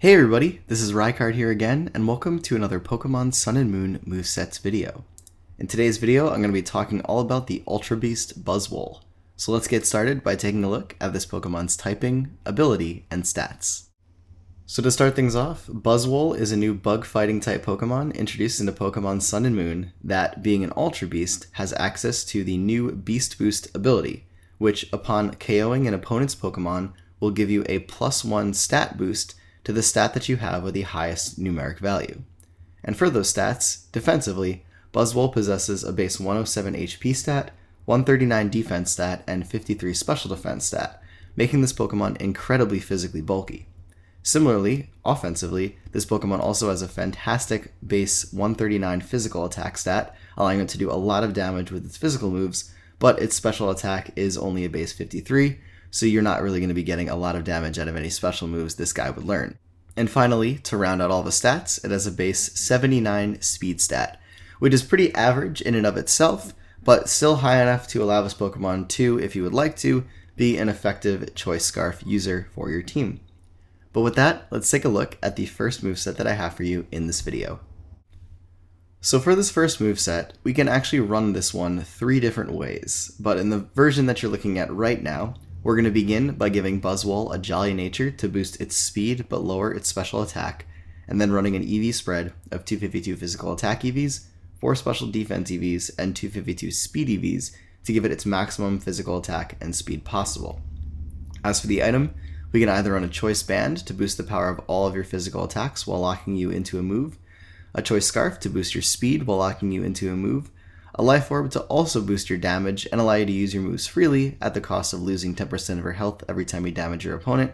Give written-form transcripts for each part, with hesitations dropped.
Hey everybody, this is Rykard here again, and welcome to another Pokemon Sun and Moon Movesets video. In today's video, I'm going to be talking all about the Ultra Beast Buzzwole. So let's get started by taking a look at this Pokemon's typing, ability, and stats. So to start things off, Buzzwole is a new bug-fighting type Pokemon introduced into Pokemon Sun and Moon that, being an Ultra Beast, has access to the new Beast Boost ability, which upon KOing an opponent's Pokemon will give you a +1 stat boost to the stat that you have with the highest numeric value. And for those stats, defensively, Buzzwole possesses a base 107 HP stat, 139 defense stat, and 53 special defense stat, making this Pokemon incredibly physically bulky. Similarly, offensively, this Pokemon also has a fantastic base 139 physical attack stat, allowing it to do a lot of damage with its physical moves, but its special attack is only a base 53, so you're not really going to be getting a lot of damage out of any special moves this guy would learn. And finally, to round out all the stats, it has a base 79 speed stat, which is pretty average in and of itself, but still high enough to allow this Pokemon to, if you would like to, be an effective Choice Scarf user for your team. But with that, let's take a look at the first moveset that I have for you in this video. So for this first moveset, we can actually run this one 3 different ways, but in the version that you're looking at right now, we're going to begin by giving Buzzwole a Jolly Nature to boost its speed but lower its special attack, and then running an EV spread of 252 physical attack EVs, 4 special defense EVs, and 252 speed EVs to give it its maximum physical attack and speed possible. As for the item, we can either run a Choice Band to boost the power of all of your physical attacks while locking you into a move, a Choice Scarf to boost your speed while locking you into a move, a Life Orb to also boost your damage and allow you to use your moves freely at the cost of losing 10% of your health every time you damage your opponent,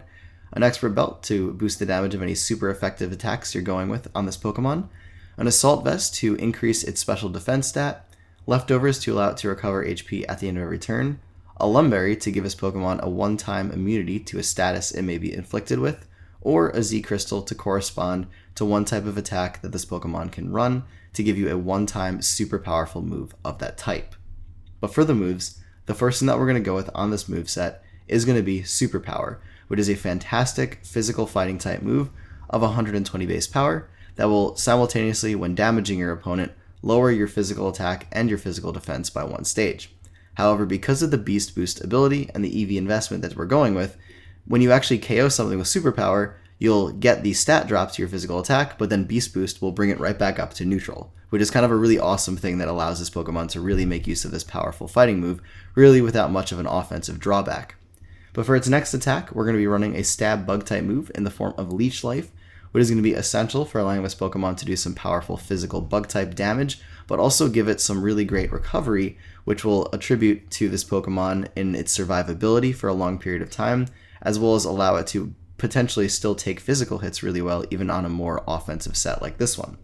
an Expert Belt to boost the damage of any super effective attacks you're going with on this Pokemon, an Assault Vest to increase its special defense stat, Leftovers to allow it to recover HP at the end of every turn, a Lumberry to give this Pokemon a one-time immunity to a status it may be inflicted with, or a Z Crystal to correspond to one type of attack that this Pokemon can run to give you a one-time super powerful move of that type. But for the moves, the first thing that we're going to go with on this moveset is going to be Superpower, which is a fantastic physical fighting type move of 120 base power that will simultaneously, when damaging your opponent, lower your physical attack and your physical defense by 1 stage. However, because of the Beast Boost ability and the EV investment that we're going with, when you actually KO something with Superpower, you'll get the stat drop to your physical attack, but then Beast Boost will bring it right back up to neutral, which is kind of a really awesome thing that allows this Pokemon to really make use of this powerful fighting move, really without much of an offensive drawback. But for its next attack, we're going to be running a Stab Bug-type move in the form of Leech Life, which is going to be essential for allowing this Pokemon to do some powerful physical Bug-type damage, but also give it some really great recovery, which will attribute to this Pokemon in its survivability for a long period of time, as well as allow it to potentially still take physical hits really well, even on a more offensive set like this one.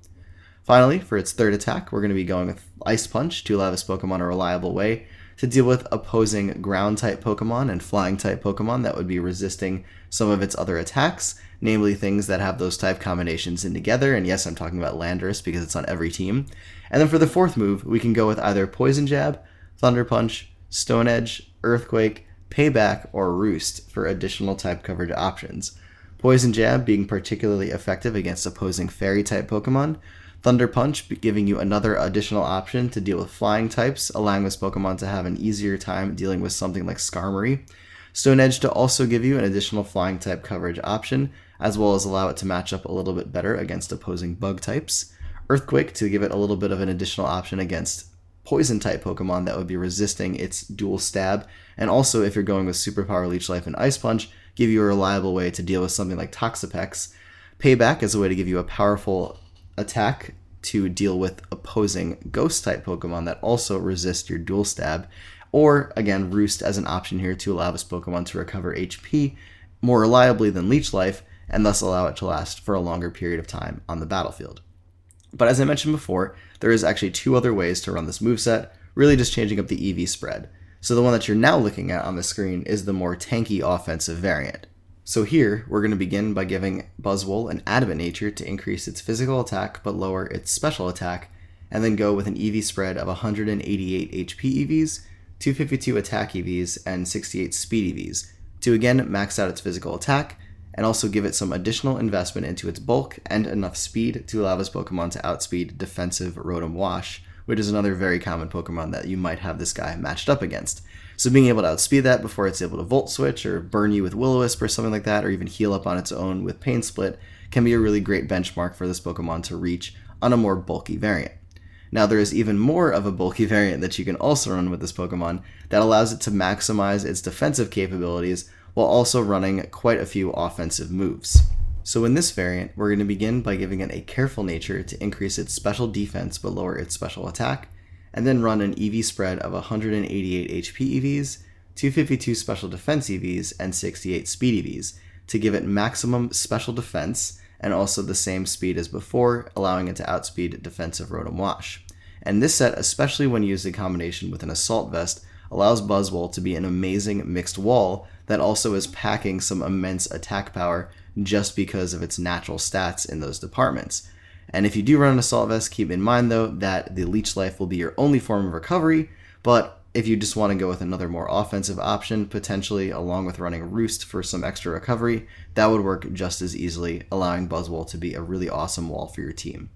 Finally, for its third attack, we're going to be going with Ice Punch to allow this Pokemon a reliable way to deal with opposing ground-type Pokemon and flying-type Pokemon that would be resisting some of its other attacks, namely things that have those type combinations in together, and yes, I'm talking about Landorus because it's on every team. And then for the fourth move, we can go with either Poison Jab, Thunder Punch, Stone Edge, Earthquake, Payback, or Roost for additional type coverage options. Poison Jab being particularly effective against opposing Fairy-type Pokemon, Thunder Punch giving you another additional option to deal with flying types, allowing this Pokemon to have an easier time dealing with something like Skarmory, Stone Edge to also give you an additional flying type coverage option, as well as allow it to match up a little bit better against opposing bug types, Earthquake to give it a little bit of an additional option against Poison-type Pokemon that would be resisting its dual stab, and also if you're going with Superpower, Leech Life, and Ice Punch, give you a reliable way to deal with something like Toxapex. Payback is a way to give you a powerful attack to deal with opposing Ghost-type Pokemon that also resist your dual stab, or again, Roost as an option here to allow this Pokemon to recover HP more reliably than Leech Life, and thus allow it to last for a longer period of time on the battlefield. But as I mentioned before, there is actually 2 other ways to run this moveset, really just changing up the EV spread. So the one that you're now looking at on the screen is the more tanky offensive variant. So here, we're going to begin by giving Buzzwole an Adamant Nature to increase its physical attack but lower its special attack, and then go with an EV spread of 188 HP EVs, 252 attack EVs, and 68 speed EVs, to again max out its physical attack, and also give it some additional investment into its bulk and enough speed to allow this Pokemon to outspeed defensive Rotom Wash, which is another very common Pokemon that you might have this guy matched up against. So being able to outspeed that before it's able to Volt Switch or burn you with Will-O-Wisp or something like that, or even heal up on its own with Pain Split, can be a really great benchmark for this Pokemon to reach on a more bulky variant. Now there is even more of a bulky variant that you can also run with this Pokemon that allows it to maximize its defensive capabilities while also running quite a few offensive moves. So in this variant, we're going to begin by giving it a Careful Nature to increase its special defense but lower its special attack, and then run an EV spread of 188 HP EVs, 252 special defense EVs, and 68 speed EVs to give it maximum special defense and also the same speed as before, allowing it to outspeed defensive Rotom Wash. And this set, especially when used in combination with an Assault Vest, allows Buzzwole to be an amazing mixed wall that also is packing some immense attack power just because of its natural stats in those departments. And if you do run an Assault Vest, keep in mind though that the Leech Life will be your only form of recovery, but if you just want to go with another more offensive option, potentially along with running Roost for some extra recovery, that would work just as easily, allowing Buzzwole to be a really awesome wall for your team.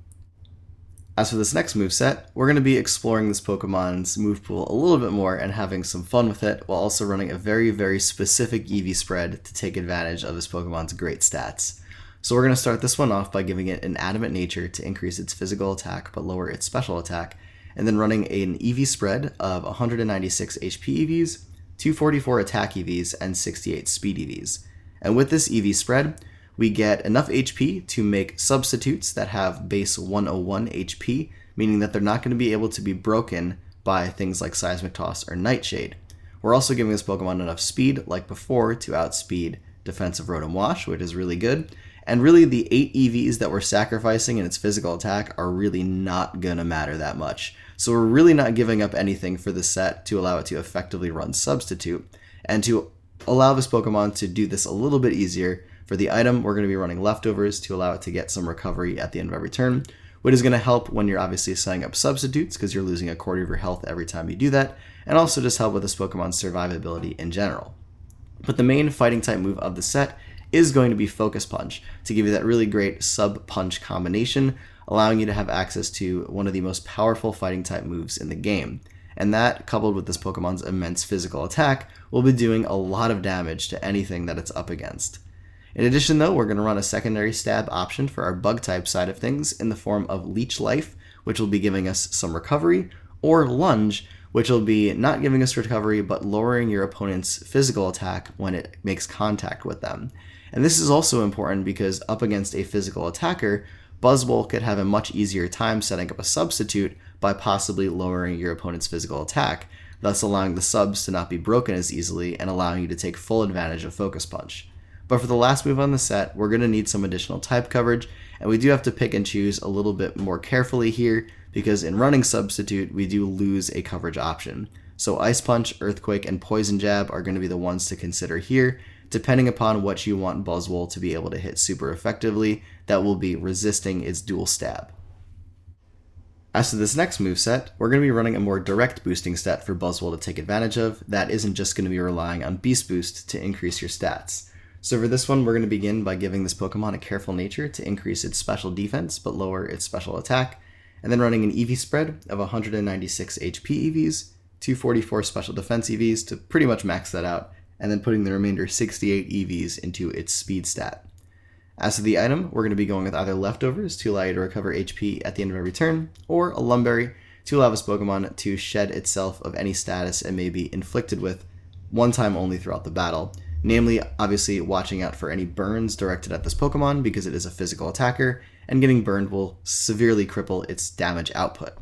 As for this next moveset, we're going to be exploring this Pokemon's move pool a little bit more and having some fun with it, while also running a very, very specific EV spread to take advantage of this Pokemon's great stats. So we're going to start this one off by giving it an Adamant Nature to increase its physical attack but lower its special attack, and then running an EV spread of 196 HP EVs, 244 attack EVs, and 68 speed EVs. And with this EV spread, we get enough HP to make substitutes that have base 101 HP, meaning that they're not going to be able to be broken by things like Seismic Toss or Nightshade. We're also giving this Pokemon enough speed, like before, to outspeed defensive Rotom Wash, which is really good. And really, the 8 EVs that we're sacrificing in its physical attack are really not going to matter that much. So we're really not giving up anything for this set to allow it to effectively run Substitute. And to allow this Pokemon to do this a little bit easier, for the item, we're going to be running Leftovers to allow it to get some recovery at the end of every turn, which is going to help when you're obviously setting up substitutes because you're losing a quarter of your health every time you do that, and also just help with this Pokemon's survivability in general. But the main fighting type move of the set is going to be Focus Punch to give you that really great sub-punch combination, allowing you to have access to one of the most powerful fighting type moves in the game. And that, coupled with this Pokemon's immense physical attack, will be doing a lot of damage to anything that it's up against. In addition though, we're going to run a secondary stab option for our bug type side of things in the form of Leech Life, which will be giving us some recovery, or Lunge, which will be not giving us recovery but lowering your opponent's physical attack when it makes contact with them. And this is also important because up against a physical attacker, Buzzwole could have a much easier time setting up a substitute by possibly lowering your opponent's physical attack, thus allowing the subs to not be broken as easily and allowing you to take full advantage of Focus Punch. But for the last move on the set, we're going to need some additional type coverage, and we do have to pick and choose a little bit more carefully here, because in running Substitute, we do lose a coverage option. So Ice Punch, Earthquake, and Poison Jab are going to be the ones to consider here, depending upon what you want Buzzwole to be able to hit super effectively that will be resisting its dual stab. As to this next moveset, we're going to be running a more direct boosting stat for Buzzwole to take advantage of that isn't just going to be relying on Beast Boost to increase your stats. So for this one, we're going to begin by giving this Pokemon a Careful Nature to increase its special defense but lower its special attack, and then running an EV spread of 196 HP EVs, 244 special defense EVs to pretty much max that out, and then putting the remainder 68 EVs into its speed stat. As to the item, we're going to be going with either Leftovers to allow you to recover HP at the end of every turn, or a Lumberry to allow this Pokemon to shed itself of any status it may be inflicted with one time only throughout the battle. Namely, obviously watching out for any burns directed at this Pokemon because it is a physical attacker, and getting burned will severely cripple its damage output.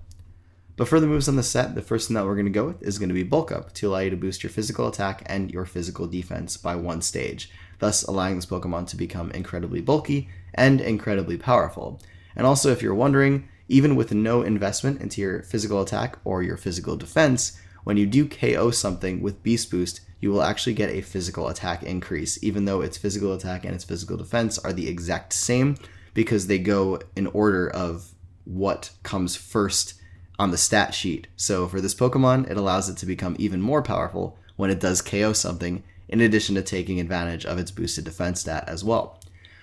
But for the moves on the set, the first thing that we're going to go with is going to be Bulk Up to allow you to boost your physical attack and your physical defense by one stage, thus allowing this Pokemon to become incredibly bulky and incredibly powerful. And also, if you're wondering, even with no investment into your physical attack or your physical defense, when you do KO something with Beast Boost, you will actually get a physical attack increase, even though its physical attack and its physical defense are the exact same, because they go in order of what comes first on the stat sheet. So for this Pokemon, it allows it to become even more powerful when it does KO something, in addition to taking advantage of its boosted defense stat as well.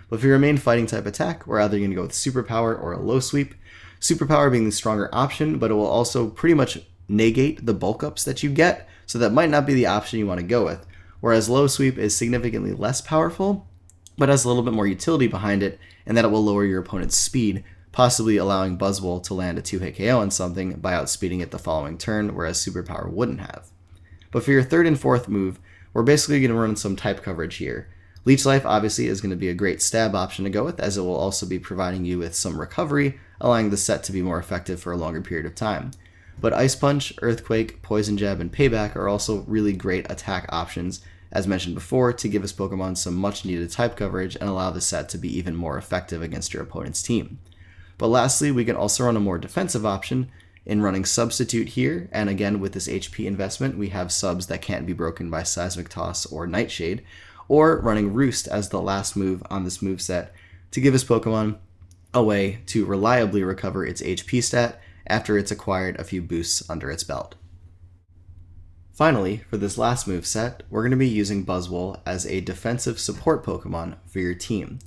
But for your main fighting type attack, we're either going to go with superpower or a low sweep. Superpower being the stronger option, but it will also pretty much negate the bulk ups that you get, so that might not be the option you want to go with. Whereas low sweep is significantly less powerful, but has a little bit more utility behind it, and that it will lower your opponent's speed, possibly allowing Buzzwole to land a 2-hit KO on something by outspeeding it the following turn, whereas superpower wouldn't have. But for your third and fourth move, we're basically going to run some type coverage here. Leech Life obviously is going to be a great stab option to go with, as it will also be providing you with some recovery, allowing the set to be more effective for a longer period of time. But Ice Punch, Earthquake, Poison Jab, and Payback are also really great attack options, as mentioned before, to give us Pokemon some much needed type coverage and allow the set to be even more effective against your opponent's team. But lastly, we can also run a more defensive option in running Substitute here, and again with this HP investment we have subs that can't be broken by Seismic Toss or Nightshade, or running Roost as the last move on this moveset to give us Pokemon a way to reliably recover its HP stat after it's acquired a few boosts under its belt. Finally, for this last moveset, we're going to be using Buzzwole as a defensive support Pokemon for your team.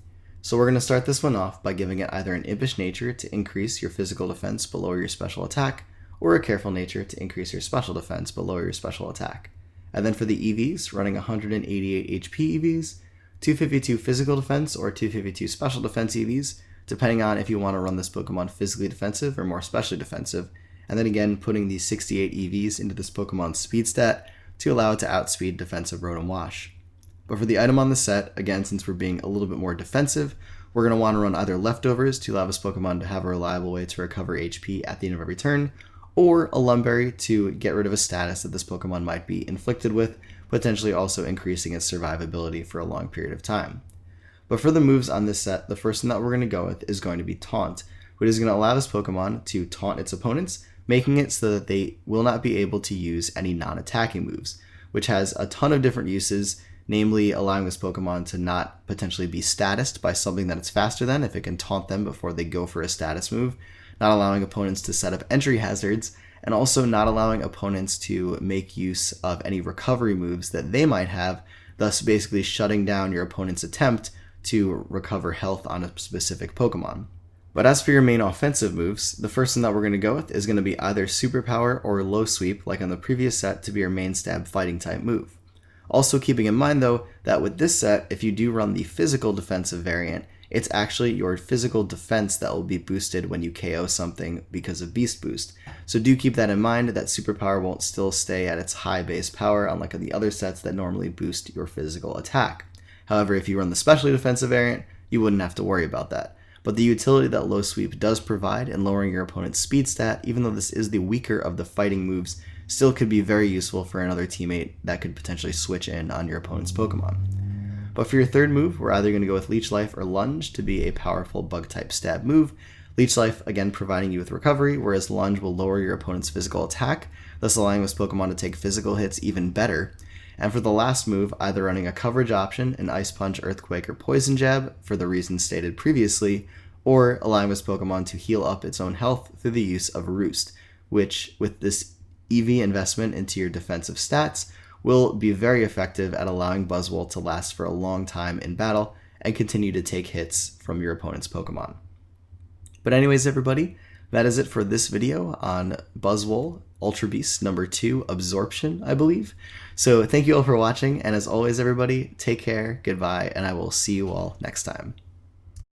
So we're going to start this one off by giving it either an Impish Nature to increase your physical defense but lower your special attack, or a Careful Nature to increase your special defense but lower your special attack. And then for the EVs, running 188 HP EVs, 252 physical defense or 252 special defense EVs, depending on if you want to run this Pokemon physically defensive or more specially defensive, and then again putting these 68 EVs into this Pokemon's speed stat to allow it to outspeed defensive Rotom Wash. But for the item on the set, again since we're being a little bit more defensive, we're going to want to run either Leftovers to allow this Pokemon to have a reliable way to recover HP at the end of every turn, or a Lumberry to get rid of a status that this Pokemon might be inflicted with, potentially also increasing its survivability for a long period of time. But for the moves on this set, the first one that we're going to go with is going to be Taunt, which is going to allow this Pokemon to taunt its opponents, making it so that they will not be able to use any non-attacking moves, which has a ton of different uses, namely allowing this Pokemon to not potentially be statused by something that it's faster than if it can taunt them before they go for a status move, not allowing opponents to set up entry hazards, and also not allowing opponents to make use of any recovery moves that they might have, thus basically shutting down your opponent's attempt to recover health on a specific Pokemon. But as for your main offensive moves, the first one that we're going to go with is going to be either Superpower or Low Sweep, like on the previous set, to be your main stab fighting type move. Also keeping in mind though, that with this set, if you do run the physical defensive variant, it's actually your physical defense that will be boosted when you KO something because of Beast Boost. So do keep that in mind, that Superpower won't still stay at its high base power, unlike the other sets that normally boost your physical attack. However, if you run the specially defensive variant, you wouldn't have to worry about that. But the utility that Low Sweep does provide in lowering your opponent's speed stat, even though this is the weaker of the fighting moves, still could be very useful for another teammate that could potentially switch in on your opponent's Pokemon. But for your third move, we're either going to go with Leech Life or Lunge to be a powerful bug-type stab move. Leech Life, again, providing you with recovery, whereas Lunge will lower your opponent's physical attack, thus allowing this Pokemon to take physical hits even better. And for the last move, either running a coverage option, an Ice Punch, Earthquake, or Poison Jab, for the reasons stated previously, or allowing this Pokemon to heal up its own health through the use of Roost, which, with this EV investment into your defensive stats, will be very effective at allowing Buzzwole to last for a long time in battle and continue to take hits from your opponent's Pokemon. But anyways, everybody, that is it for this video on Buzzwole Ultra Beast number 2, Absorption, I believe. So thank you all for watching, and as always, everybody, take care, goodbye, and I will see you all next time.